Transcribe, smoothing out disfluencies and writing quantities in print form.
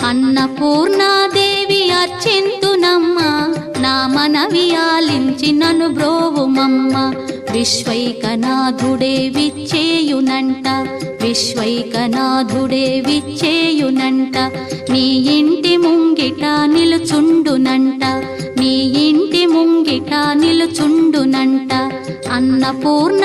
అన్నపూర్ణాదేవి అర్చింతునమ్మ, నా మనవి ఆలించి నన్ను బ్రోవుమమ్మ. విశ్వైకనాథుడే విచ్చేయునంట, విశ్వైకనాథుడే విచ్చేయునంట. నీ ఇంటి ముంగిట నిలుచుండునంట, నీ ఇంటి ముంగిట నిలుచుండునంట. అన్నపూర్ణ